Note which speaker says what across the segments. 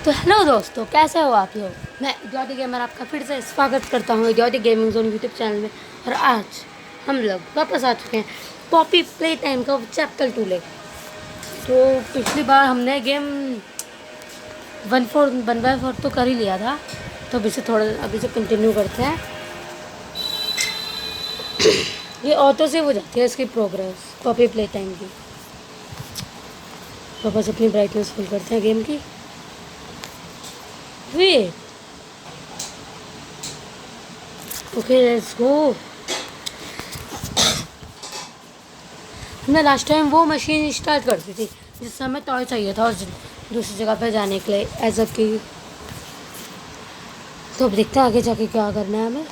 Speaker 1: तो हेलो दोस्तों, कैसे हो आप लोग। मैं इडियोटिक गेमर आपका फिर से स्वागत करता हूँ idiotic gaming zone YouTube channel में। और आज हम लोग वापस आ चुके हैं पॉपी प्ले टाइम का चैप्टर 2 ले। तो पिछली बार हमने गेम 1/4 तो कर ही लिया था, तो अभी से कंटिन्यू करते हैं। ये ऑटो सेव हो जाती है इसकी प्रोग्रेस पॉपी प्ले टाइम की। वापस अपनी ब्राइटनेस फुल करते हैं गेम की। Wait. Okay, let's go. हमने लास्ट टाइम वो मशीन स्टार्ट कर दी थी जिससे हमें टॉय चाहिए था और दूसरी जगह पे जाने के लिए एज अ की। तो अब देखते हैं आगे जाके क्या करना है हमें।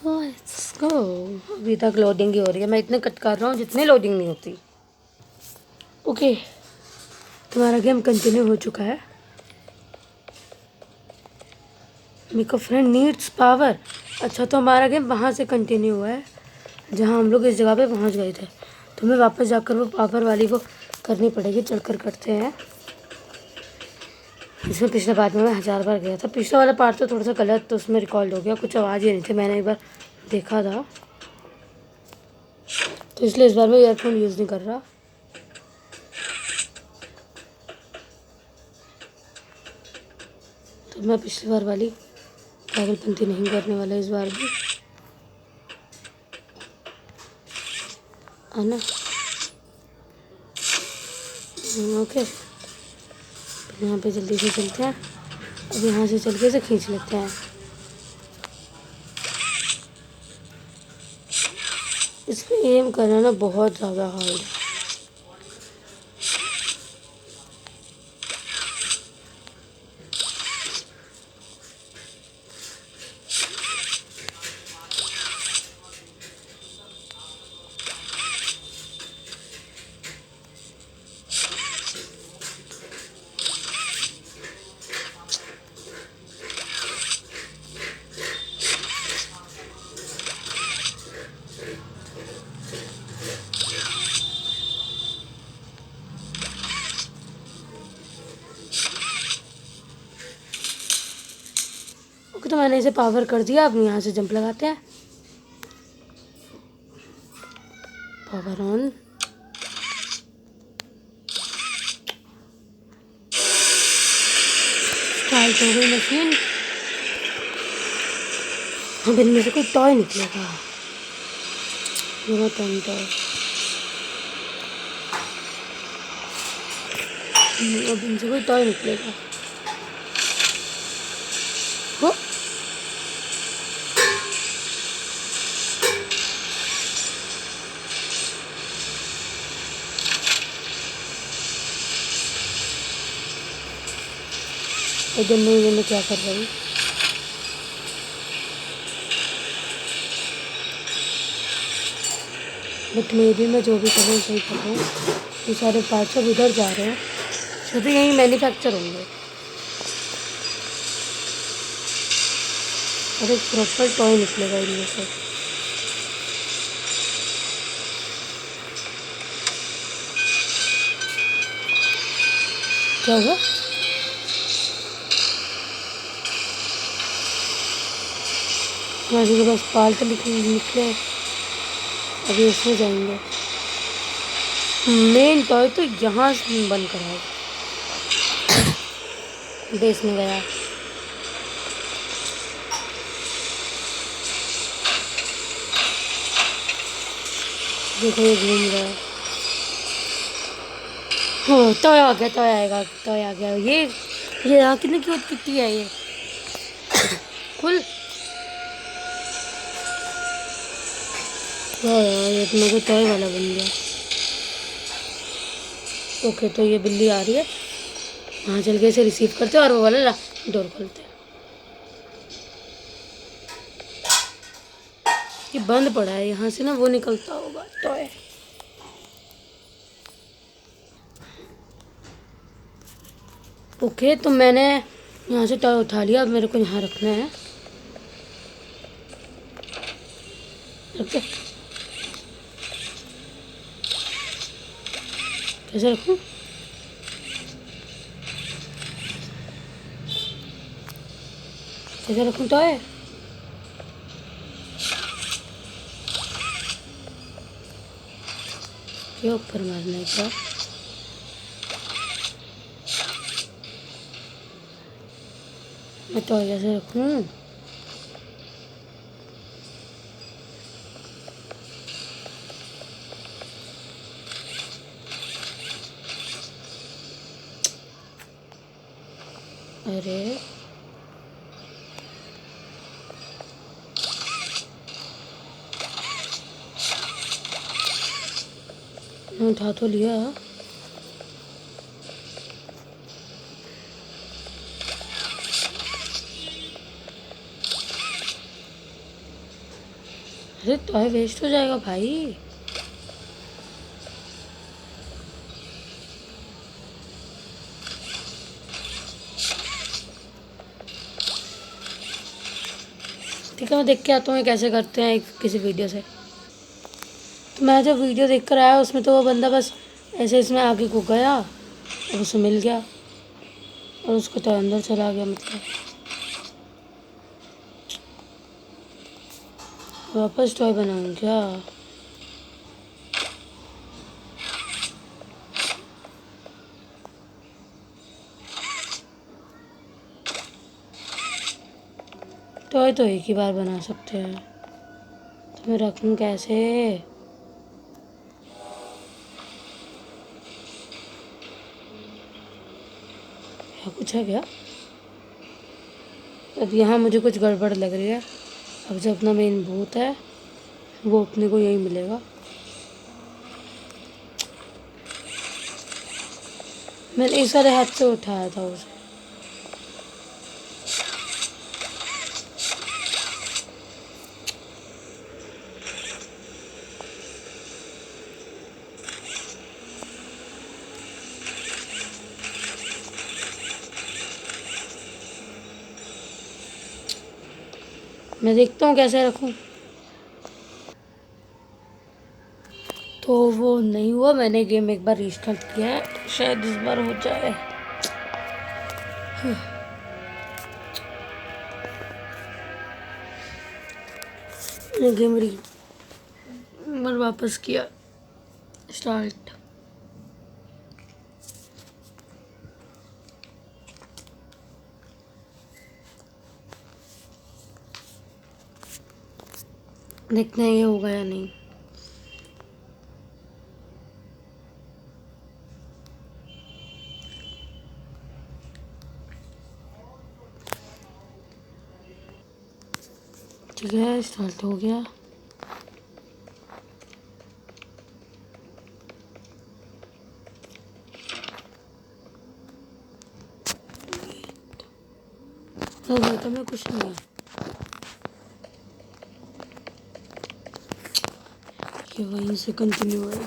Speaker 1: Let's go. अभी तक लोडिंग ही हो रही है। मैं इतने कट कर रहा हूँ जितनी लोडिंग नहीं होती। ओके, तुम्हारा गेम कंटिन्यू हो चुका है। Make a friend needs power. अच्छा, तो हमारा गेम वहाँ से कंटिन्यू हुआ है जहाँ हम लोग इस जगह पे पहुँच गए थे। तो हमें वापस जाकर वो पावर वाली वो करनी पड़ेगी। चलकर करते हैं। इसमें पिछले पार्ट में मैं 1000 बार गया था। पिछले वाला पार्ट तो थोड़ा सा गलत तो उसमें रिकॉर्ड हो गया, कुछ आवाज़ ही नहीं थी। मैंने एक बार देखा था तो इसलिए इस बार मैं ईयरफोन यूज़ नहीं कर रहा। तो मैं पिछली बार वाली पागलपंती नहीं करने वाला इस बार भी, है ना। ओके, यहाँ पे जल्दी से चलते हैं। अब यहाँ से चल के इसे खींच लेते हैं। इसमें एम करना ना बहुत ज़्यादा हार्ड है। ओके, तो मैंने इसे पावर कर दिया। अब यहाँ से जंप लगाते हैं। Power on. स्टार्ट हो गई मशीन। अब इनमें से कोई टॉय निकलेगा। बहुत टॉय। अब इनसे कोई टॉय निकलेगा। वो इधर नहीं, मैं क्या कर रही हूँ। बट मे भी मैं जो भी कर रहा हूँ सही कर रहा हूँ। ये सारे पार्ट्स अब उधर जा रहे हैं, शायद यहीं मैन्युफैक्चर होंगे। और एक प्रॉपर टॉय निकलेगा इनमें से। क्या हुआ? वैसे तो बस पार्ट निकले। अभी इसमें जाएंगे। मेन टॉय तो यहाँ से बंद करा है। बेस में गया। देखो ये घूम रहा है। हो टॉय आ गया, टॉय आएगा, टॉय आ गया। ये यहाँ कितनी क्यूट किट्टी है ये। खुल। यार ये तो मेरे टॉय वाला बन गया। ओके, तो ये बिल्ली आ रही है। वहाँ चल के इसे रिसीव करते हैं और वो वाला डोर खोलते हैं। ये बंद पड़ा है, यहाँ से ना वो निकलता होगा टॉय। ओके, तो मैंने यहाँ से टॉय उठा लिया। अब मेरे को यहाँ रखना है। रखते। कैसे रखूँ? कैसे रखूँ टॉय? क्या ऊपर मारना है क्या? मैं टॉय कैसे रखूँ? अरे मैं उठा तो लिया। अरे टॉय वेस्ट हो जाएगा भाई। ठीक है, मैं देख के आता हूँ ये कैसे करते हैं किसी वीडियो से। तो मैं जब वीडियो देख कर आया उसमें तो वो बंदा बस ऐसे इसमें आगे को गया और उसे मिल गया और उसको तो अंदर चला गया। मतलब वापस टॉय बनाऊँ क्या? टॉय तो एक ही बार बना सकते हैं, तो मैं रखूँ कैसे? या कुछ है क्या? अब यहाँ मुझे कुछ गड़बड़ लग रही है। अब जो अपना मेन भूत है वो अपने को यही मिलेगा। मैंने इस वाले हाथ से उठाया था उसे। मैं देखता हूँ कैसे रखूँ। तो वो नहीं हुआ। मैंने गेम एक बार रिस्टार्ट किया है, शायद इस बार हो जाए। मैंने गेम बार वापस किया स्टार्ट। देखते हैं ये होगा या नहीं। ठीक है, स्टार्ट हो गया। तो मैं कुछ नहीं है। ये वहीं से कंटिन्यू है।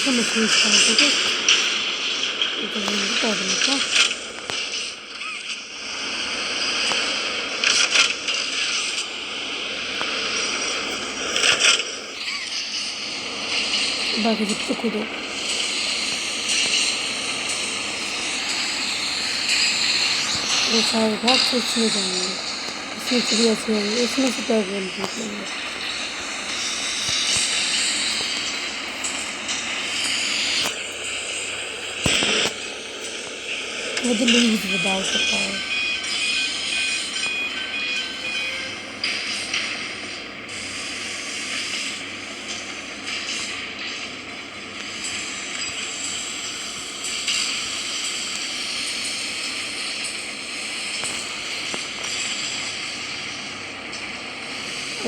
Speaker 1: तो मशीन स्टार्ट हो गई। बाकी सबसे कूदो। ये सारे भाग से इसमें जाएंगे, इसमें से भी अच्छे होंगे, इसमें से क्या गेम जीत लेंगे। मुझे लीव विदाउट पावर।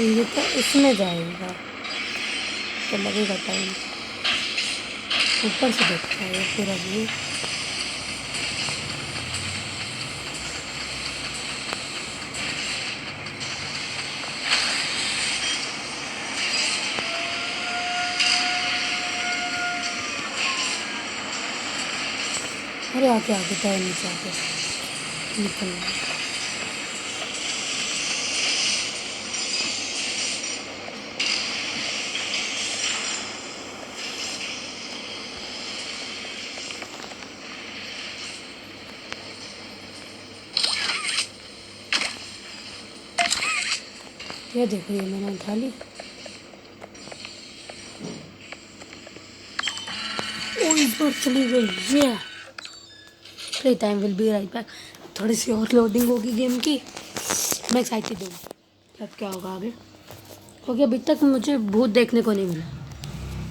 Speaker 1: ये तो इसमें जाएगा तो लगेगा टाइम। ऊपर से देखता है पूरा व्यू। अरे आके आगे टाइम नीचे आके निकलना। ये देखो, ये मैंने उठा ली। ओ इस बार चली गई। ये play time will be right back. थोड़ी सी और लोडिंग होगी गेम की। मैं एक्साइटेड हूँ अब क्या होगा आगे, क्योंकि अभी तक मुझे भूत देखने को नहीं मिला।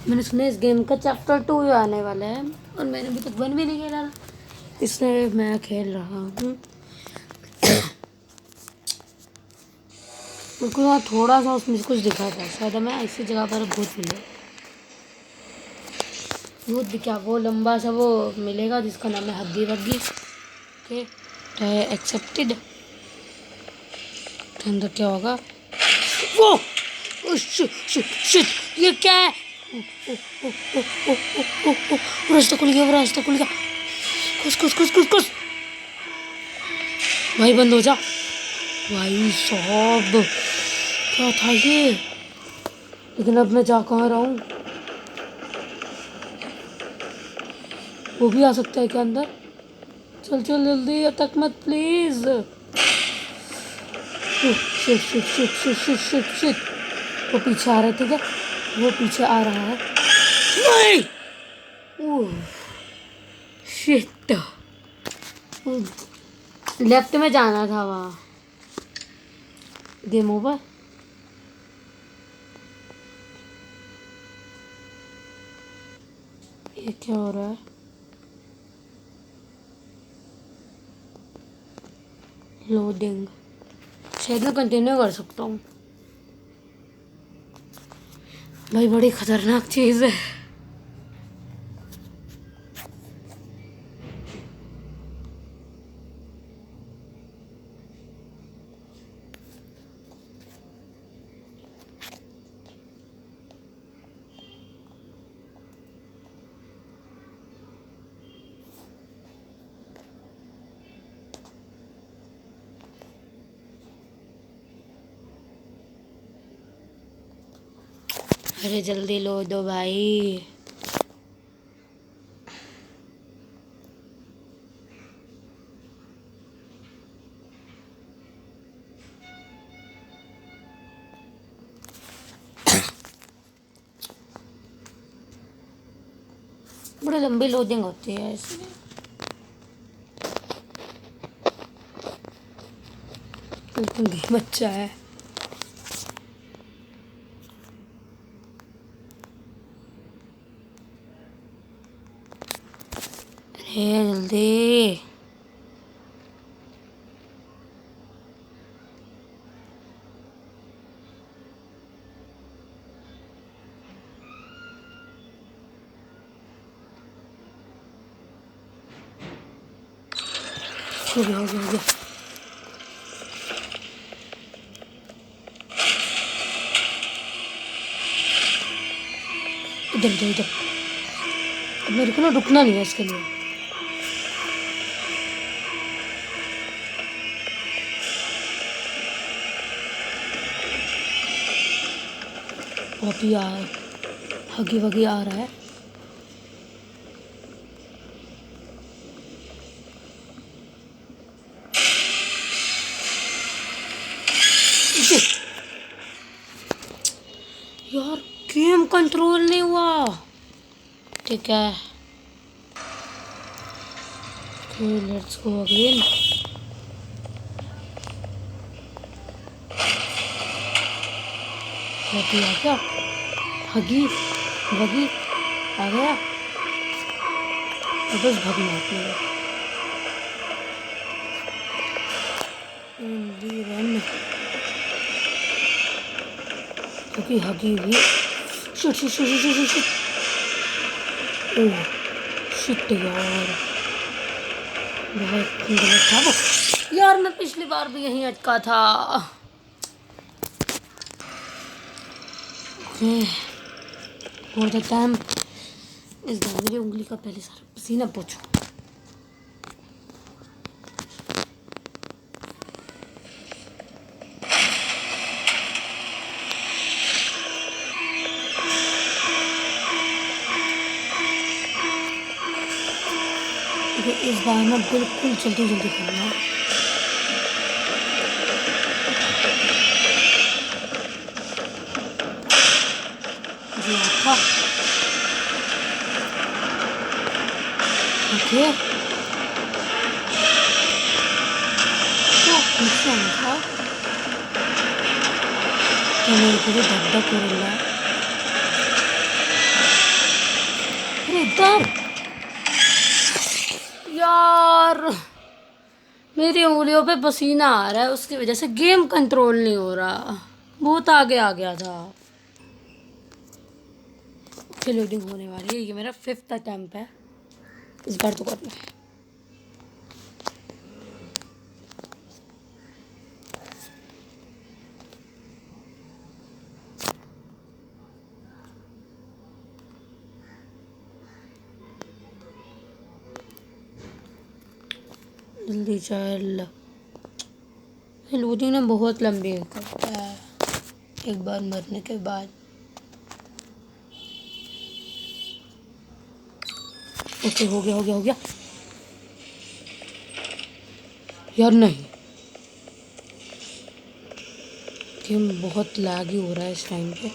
Speaker 1: मैंने सुना इस गेम का चैप्टर 2 आने वाला है और मैंने अभी तक 1 भी नहीं खेला, इसलिए मैं खेल रहा हूँ। बिल्कुल वहाँ थोड़ा सा उसमें कुछ दिखा था, शायद हमें ऐसी जगह पर भूत मिले। भूत भी क्या, वो लंबा सा वो मिलेगा जिसका नाम है हग्गी वग्गी। ओके तो एक्सेप्टेड। तो अंदर क्या होगा? वो शिट शिट, ये क्या है? रास्ता खुल गया, रास्ता खुल गया। कुछ कुछ कुछ कुछ कुछ भाई बंद हो जा। भाई साहब क्या था ये? लेकिन अब मैं जा कहाँ रहा हूँ? वो भी आ सकता है क्या अंदर? चल चल जल्दी, अटक मत please. Shit shit shit shit shit shit shit. वो पीछे आ रहा है, ठीक है वो पीछे आ रहा है। नहीं शिट, लेफ्ट में जाना था वहाँ। Game over. ये क्या हो रहा है? लोडिंग। शायद मैं कंटिन्यू कर सकता हूँ। भाई बड़ी खतरनाक चीज़ है। अरे जल्दी लो दो भाई। बड़ी लंबी लोडिंग होती है इसमें। गेम अच्छा है। अरे जल्दी। हो गया हो गया हो गया। इधर इधर इधर। अब मेरे को ना रुकना नहीं है इसके लिए। अभी हगी वगी आ रहा है। कंट्रोल नहीं हुआ। ठीक है, लेट्स गो अगेन। आ गया, हगी वगी आ गया। बस भगना रन, क्योंकि हगी हुई। Shit shit shit shit shit shit. Oh shit यार, बहुत गलत था वो यार। मैं पिछली बार भी यहीं अटका था। और द टाइम इस बार मेरी उंगली का पहले सारा पसीना पोंछो। इस बार ना बिल्कुल जल्दी जल्दी करना। जी था ओके, तो नीचे आना था तो मेरे को भी धक धक हो रहा है। अरे इधर यार, मेरी उंगलियों पे पसीना आ रहा है, उसकी वजह से गेम कंट्रोल नहीं हो रहा। बहुत आगे आ गया था। लोडिंग होने वाली है। ये मेरा 5th अटेम्प्ट है, इस बार तो करना है। जल्दी चल। लोडिंग ना बहुत लंबी करता है एक बार मरने के बाद। ओके हो गया हो गया हो गया यार। नहीं, गेम बहुत लैगी हो रहा है इस टाइम पे।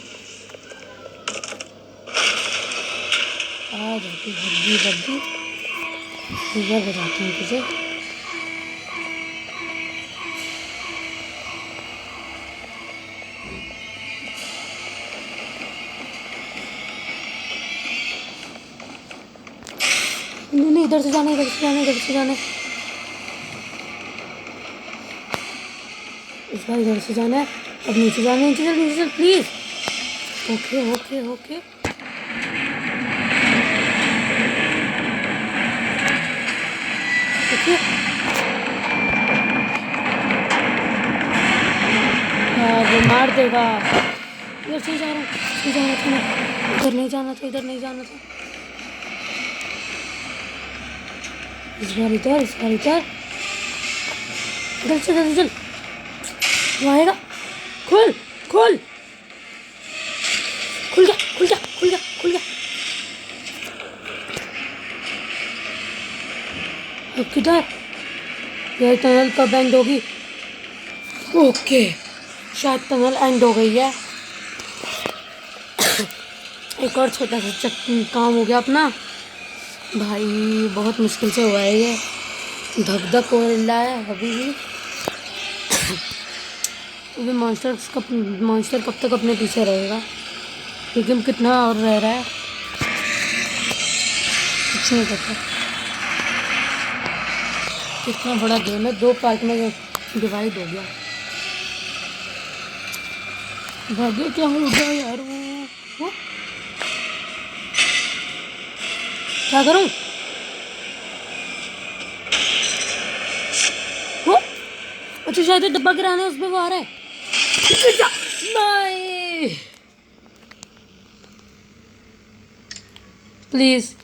Speaker 1: आ जाती हड्डी बड्डी, इधर बताती हूँ तुझे। नहीं नहीं, इधर से जाना, इधर से जाना, इधर से जाना। इस बार इधर से जाना है। अब नीचे जाना है, नीचे चल नीचे चल please. Okay okay okay, okay यार वो मार देगा। इधर से जा रहा हूँ, इधर जाना था ना, इधर नहीं जाना था, इधर नहीं जाना था। इस बार इधर, इस बार इधर। इधर से जल्दी चल, वो आएगा। खुल खुल, खुल गया खुल गया खुल गया खुल गया। अब किधर? ये टनल कब एंड होगी? ओके, शायद टनल एंड हो गई है। एक और छोटा सा काम हो गया अपना। भाई बहुत मुश्किल से हुआ है ये। धक धक हो रहा है अभी भी। अभी मॉन्स्टर कब तक अपने पीछे रहेगा? ये गेम कितना और रह रहा है कुछ नहीं पता। कितना बड़ा गेम है, 2 पार्ट में डिवाइड हो गया। भाग्य क्या हो गया यार? वो क्या करूं? वो अच्छा, शायद डब्बा गिराना है, उसमें वो आ रहा है। नहीं प्लीज,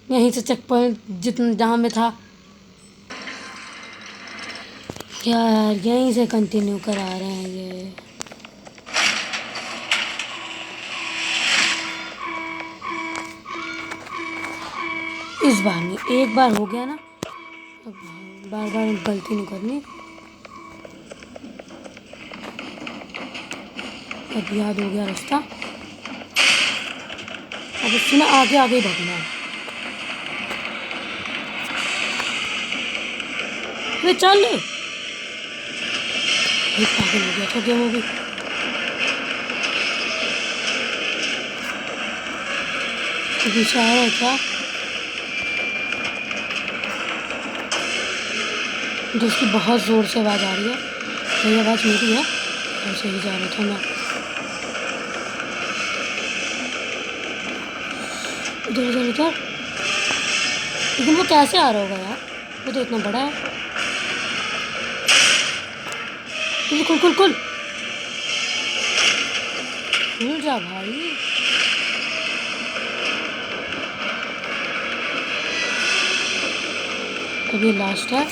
Speaker 1: यहीं से चेक पॉइंट जितना जहाँ में था यार, यहीं से कंटिन्यू करा रहे हैं ये। इस बार नहीं, एक बार हो गया ना, अब बार बार गलती नहीं करनी। अब याद हो गया रास्ता। अब इससे ना आगे आगे भागना है। अरे चल, एक पागल हो गया था गेम वो भी। पीछे आया है क्या? जो उसकी बहुत ज़ोर से आवाज़ आ रही है। मेरी आवाज़ मेरी है, ऐसे ही जा रहा था मैं। इधर इधर इधर, लेकिन वो कैसे आ रहा होगा यार, वो तो इतना बड़ा है। खुल खुल खुल खुल खुल जा भाई। अभी लास्ट है।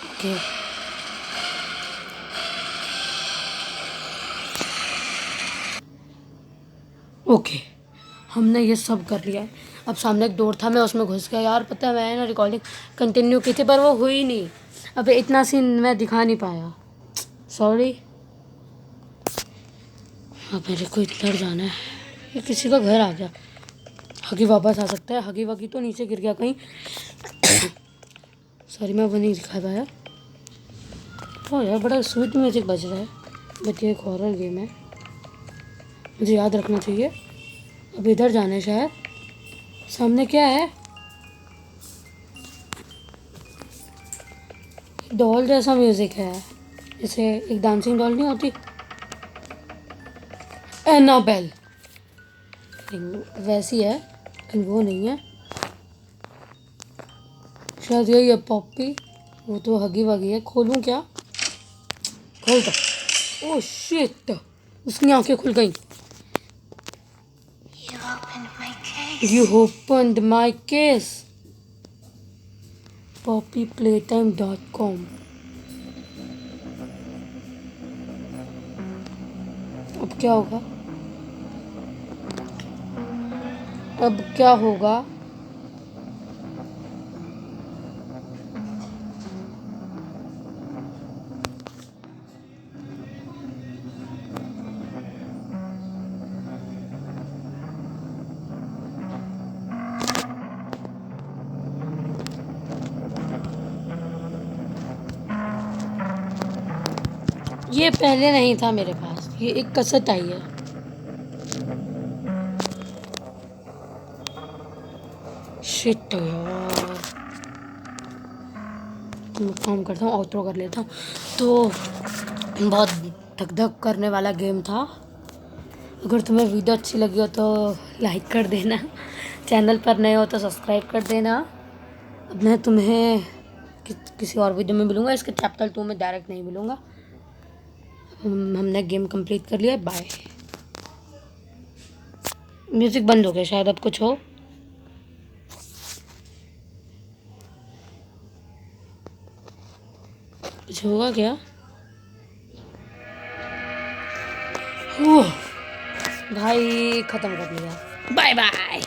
Speaker 1: ओके ओके, हमने ये सब कर लिया है। अब सामने एक डोर था, मैं उसमें घुस गया यार। पता है मैं ना रिकॉर्डिंग कंटिन्यू की थी पर वो हुई नहीं। अब इतना सीन मैं दिखा नहीं पाया, सॉरी। अब मेरे को इधर जाना है। ये किसी का घर आ गया। हगी वापस आ सकता है। हगी वगी तो नीचे गिर गया कहीं। सॉरी मैं वो नहीं दिखा पाया। ओ यार बड़ा स्वीट म्यूजिक बज रहा है। बट ये एक हॉरर गेम है, मुझे याद रखना चाहिए। अब इधर जाना है शायद। सामने क्या है? डॉल जैसा म्यूजिक है, जैसे एक डांसिंग डॉल नहीं होती, एनाबेल वैसी है, लेकिन वो नहीं है। शायद यही है पॉपी। वो तो हगी वगी है। खोलूं क्या? खोल दो। ओह शिट, उसकी आंखें खुल गई। You opened my case. poppyplaytime.com. अब क्या होगा? अब क्या होगा? ये पहले नहीं था मेरे पास, ये एक कसट आई है। शिट यार, मैं काम करता हूँ, आउटरो कर लेता हूँ। तो बहुत धक धक करने वाला गेम था। अगर तुम्हें वीडियो अच्छी लगी हो तो लाइक कर देना, चैनल पर नए हो तो सब्सक्राइब कर देना। अब मैं तुम्हें किसी और वीडियो में मिलूँगा। इसके चैप्टर 2 में डायरेक्ट नहीं मिलूँगा। हमने गेम कंप्लीट कर लिया। बाय। म्यूज़िक बंद हो गया शायद, अब कुछ हो। कुछ होगा क्या? भाई ख़त्म कर लिया। Bye bye.